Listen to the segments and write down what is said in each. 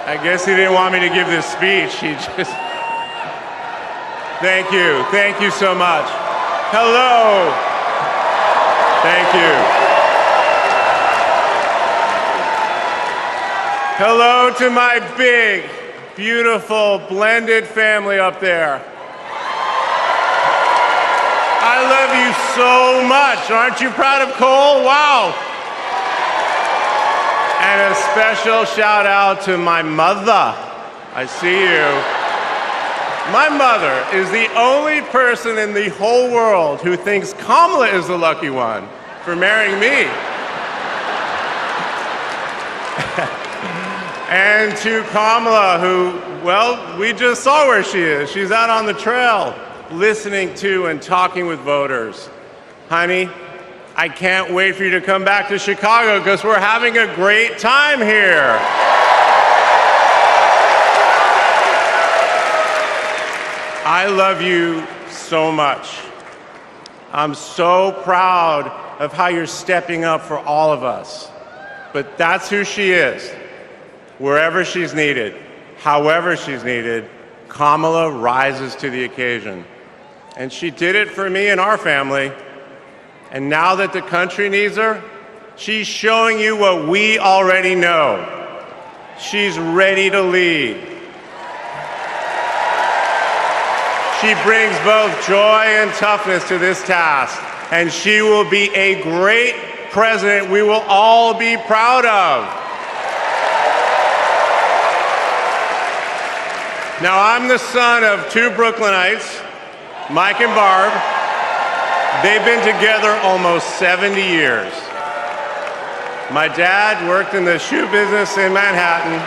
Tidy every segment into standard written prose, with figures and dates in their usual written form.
I guess he didn't want me to give this speech. He just... Thank you so much. Hello. Thank you. Hello to my big, beautiful, blended family up there. I love you so much. Aren't you proud of Cole? Wow. And a special shout out to my mother. I see you. My mother is the only person in the whole world who thinks Kamala is the lucky one for marrying me. And to Kamala, who, well, we just saw where she is. She's out on the trail listening to and talking with voters. Honey, I can't wait for you to come back to Chicago because we're having a great time here. I love you so much. I'm so proud of how you're stepping up for all of us. But that's who she is. Wherever she's needed, however she's needed, Kamala rises to the occasion. And she did it for me and our family. And now that the country needs her, she's showing you what we already know. She's ready to lead. She brings both joy and toughness to this task, and she will be a great president we will all be proud of. Now, I'm the son of two Brooklynites, Mike and Barb. They've been together almost 70 years. My dad worked in the shoe business in Manhattan,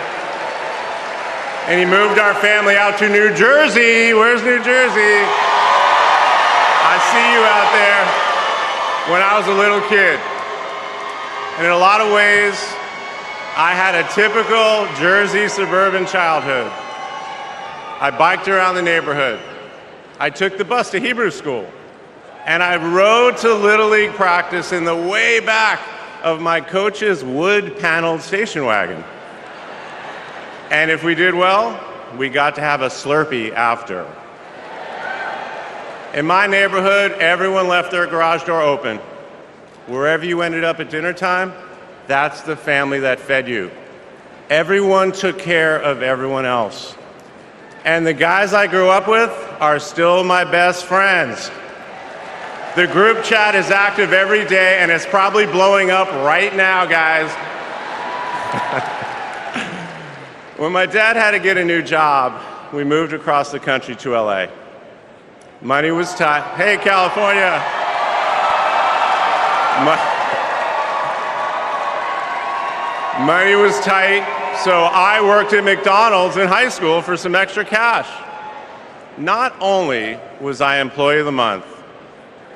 and he moved our family out to New Jersey. Where's New Jersey? I see you out there. When I was a little kid. And in a lot of ways, I had a typical Jersey suburban childhood. I biked around the neighborhood. I took the bus to Hebrew school. And I rode to Little League practice in the way back of my coach's wood-paneled station wagon. And if we did well, we got to have a Slurpee after. In my neighborhood, everyone left their garage door open. Wherever you ended up at dinner time, that's the family that fed you. Everyone took care of everyone else. And the guys I grew up with are still my best friends. The group chat is active every day, and it's probably blowing up right now, guys. When my dad had to get a new job, we moved across the country to LA. Money was tight. Hey, California. Money was tight, so I worked at McDonald's in high school for some extra cash. Not only was I Employee of the Month,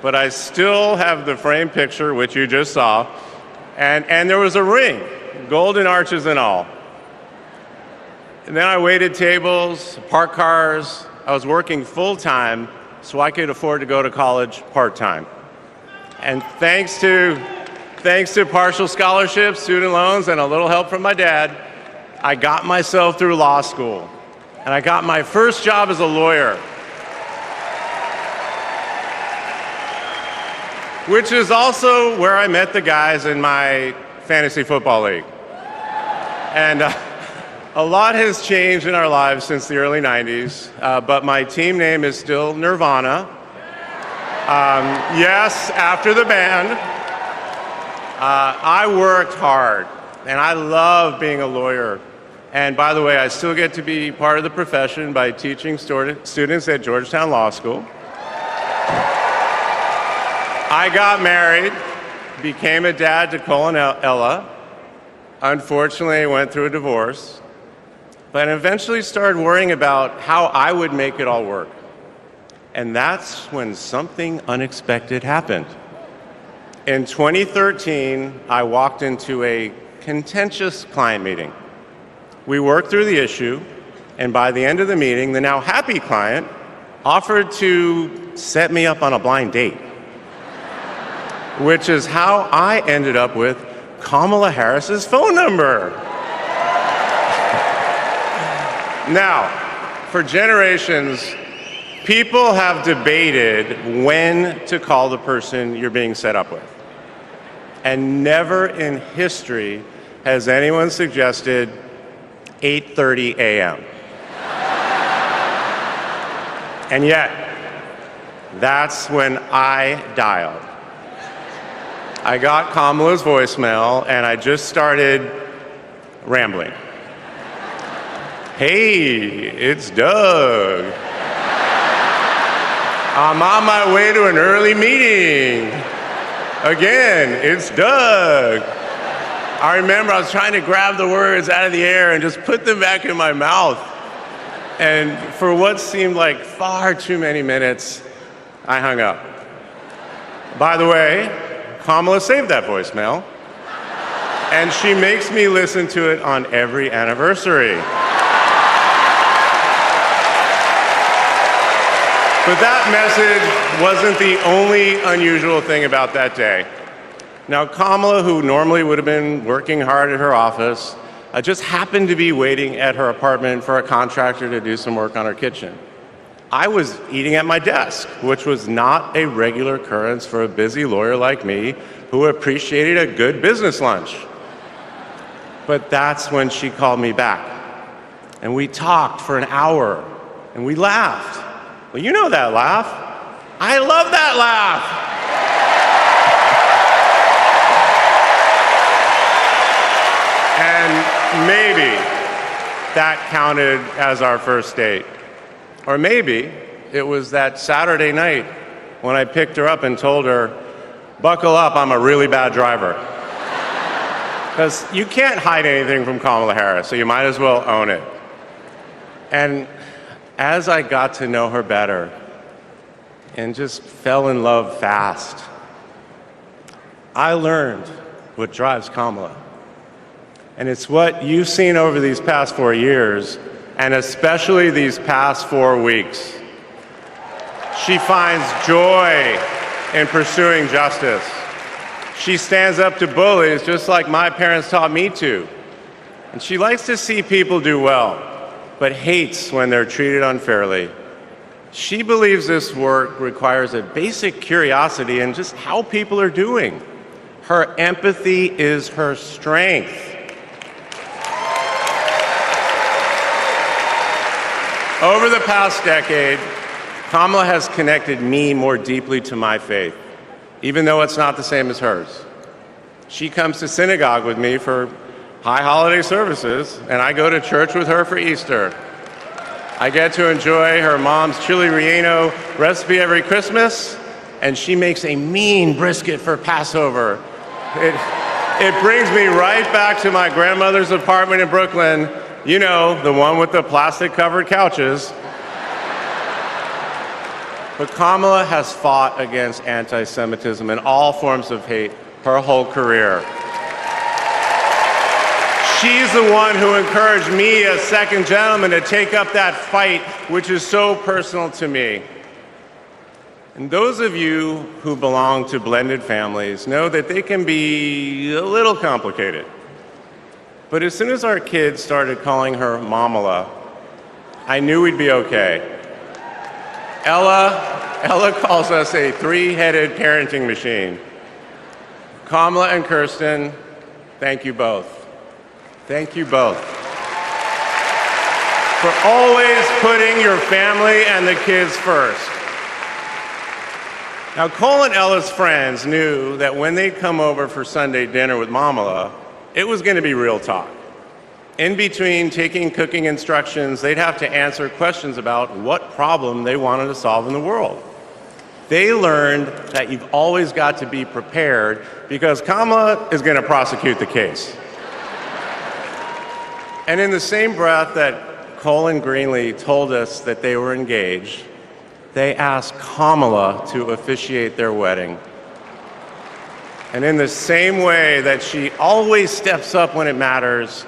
but I still have the framed picture, which you just saw, and there was a ring, golden arches and all. And then I waited tables, parked cars. I was working full-time so I could afford to go to college part-time. And thanks to partial scholarships, student loans, and a little help from my dad, I got myself through law school. And I got my first job as a lawyer, which is also where I met the guys in my fantasy football league. And a lot has changed in our lives since the early 90s, but my team name is still Nirvana. Yes, after the band. I worked hard, and I love being a lawyer. And by the way, I still get to be part of the profession by teaching students at Georgetown Law School. I got married, became a dad to Cole and Ella. Unfortunately, I went through a divorce, but eventually started worrying about how I would make it all work. And that's when something unexpected happened. In 2013, I walked into a contentious client meeting. We worked through the issue, and by the end of the meeting, the now happy client offered to set me up on a blind date, which is how I ended up with Kamala Harris's phone number. Now, for generations, people have debated when to call the person you're being set up with. And never in history has anyone suggested 8:30 a.m. And yet, that's when I dialed. I got Kamala's voicemail and I just started rambling. Hey, it's Doug. I'm on my way to an early meeting. Again, it's Doug. I remember I was trying to grab the words out of the air and just put them back in my mouth. And for what seemed like far too many minutes, I hung up. By the way, Kamala saved that voicemail, and she makes me listen to it on every anniversary. But that message wasn't the only unusual thing about that day. Now, Kamala, who normally would have been working hard at her office, just happened to be waiting at her apartment for a contractor to do some work on her kitchen. I was eating at my desk, which was not a regular occurrence for a busy lawyer like me who appreciated a good business lunch. But that's when she called me back. And we talked for an hour, and we laughed. Well, you know that laugh. I love that laugh. And maybe that counted as our first date. Or maybe it was that Saturday night when I picked her up and told her, buckle up, I'm a really bad driver. Because you can't hide anything from Kamala Harris, so you might as well own it. And as I got to know her better and just fell in love fast, I learned what drives Kamala. And it's what you've seen over these past 4 years, and especially these past 4 weeks. She finds joy in pursuing justice. She stands up to bullies just like my parents taught me to. And she likes to see people do well, but hates when they're treated unfairly. She believes this work requires a basic curiosity in just how people are doing. Her empathy is her strength. Over the past decade, Kamala has connected me more deeply to my faith, even though it's not the same as hers. She comes to synagogue with me for high holiday services, and I go to church with her for Easter. I get to enjoy her mom's chili relleno recipe every Christmas, and she makes a mean brisket for Passover. It brings me right back to my grandmother's apartment in Brooklyn, you know, the one with the plastic-covered couches. But Kamala has fought against anti-Semitism and all forms of hate her whole career. She's the one who encouraged me as second gentleman to take up that fight, which is so personal to me. And those of you who belong to blended families know that they can be a little complicated. But as soon as our kids started calling her Mamala, I knew we'd be okay. Ella calls us a three-headed parenting machine. Kamala and Kirsten, thank you both. Thank you both for always putting your family and the kids first. Now, Cole and Ella's friends knew that when they'd come over for Sunday dinner with Mamala, it was going to be real talk. In between taking cooking instructions, they'd have to answer questions about what problem they wanted to solve in the world. They learned that you've always got to be prepared because Kamala is going to prosecute the case. And in the same breath that Cole and Greenlee told us that they were engaged, they asked Kamala to officiate their wedding. And in the same way that she always steps up when it matters,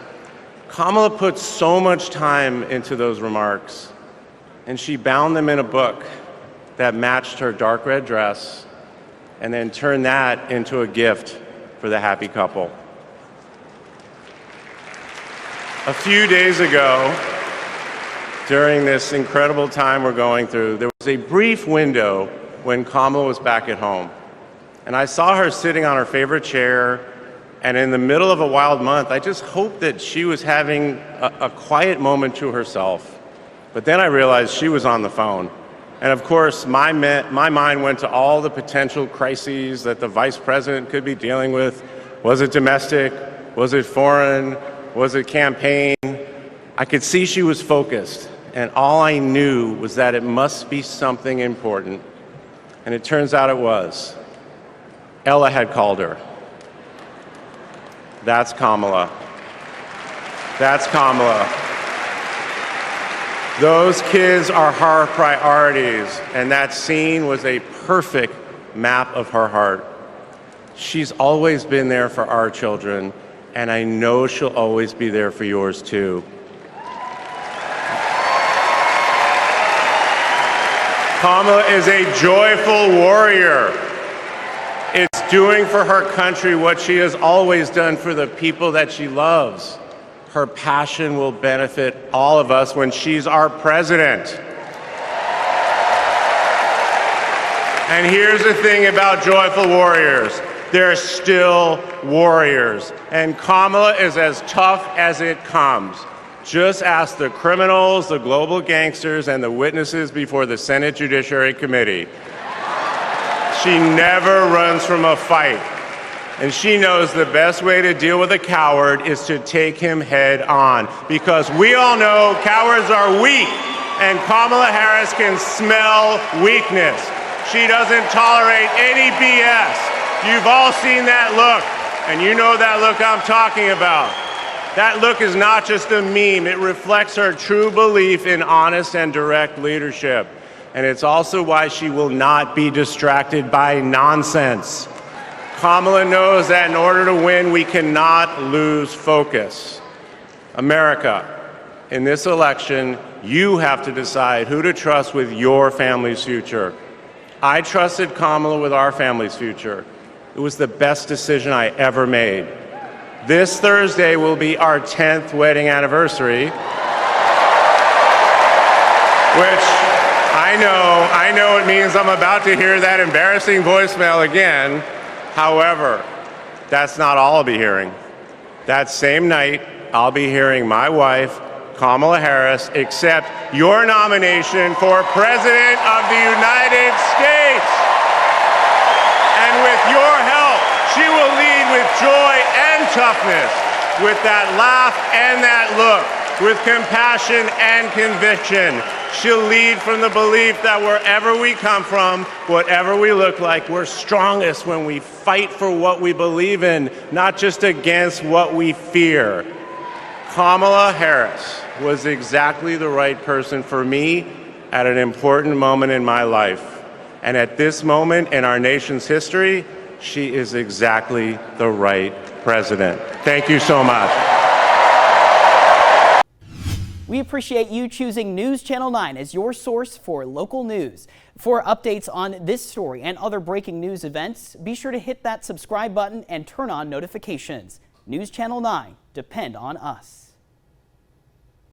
Kamala put so much time into those remarks, and she bound them in a book that matched her dark red dress, and then turned that into a gift for the happy couple. A few days ago, during this incredible time we're going through, there was a brief window when Kamala was back at home. And I saw her sitting on her favorite chair, and in the middle of a wild month, I just hoped that she was having a quiet moment to herself. But then I realized she was on the phone. And of course, my mind went to all the potential crises that the vice president could be dealing with. Was it domestic? Was it foreign? Was it campaign? I could see she was focused, and all I knew was that it must be something important. And it turns out it was. Ella had called her. That's Kamala. That's Kamala. Those kids are her priorities, and that scene was a perfect map of her heart. She's always been there for our children, and I know she'll always be there for yours too. Kamala is a joyful warrior. It's doing for her country what she has always done for the people that she loves. Her passion will benefit all of us when she's our president. And here's the thing about joyful warriors. They're still warriors. And Kamala is as tough as it comes. Just ask the criminals, the global gangsters, and the witnesses before the Senate Judiciary Committee. She never runs from a fight. And she knows the best way to deal with a coward is to take him head on. Because we all know cowards are weak, and Kamala Harris can smell weakness. She doesn't tolerate any BS. You've all seen that look, and you know that look I'm talking about. That look is not just a meme. It reflects her true belief in honest and direct leadership. And it's also why she will not be distracted by nonsense. Kamala knows that in order to win, we cannot lose focus. America, in this election, you have to decide who to trust with your family's future. I trusted Kamala with our family's future. It was the best decision I ever made. This Thursday will be our 10th wedding anniversary, which I know it means I'm about to hear that embarrassing voicemail again. However, that's not all I'll be hearing. That same night, I'll be hearing my wife, Kamala Harris, accept your nomination for President of the United States. And with your help, she will lead with joy and toughness, with that laugh and that look, with compassion and conviction. She'll lead from the belief that wherever we come from, whatever we look like, we're strongest when we fight for what we believe in, not just against what we fear. Kamala Harris was exactly the right person for me at an important moment in my life. And at this moment in our nation's history, she is exactly the right president. Thank you so much. We appreciate you choosing News Channel 9 as your source for local news. For updates on this story and other breaking news events, be sure to hit that subscribe button and turn on notifications. News Channel 9, depend on us.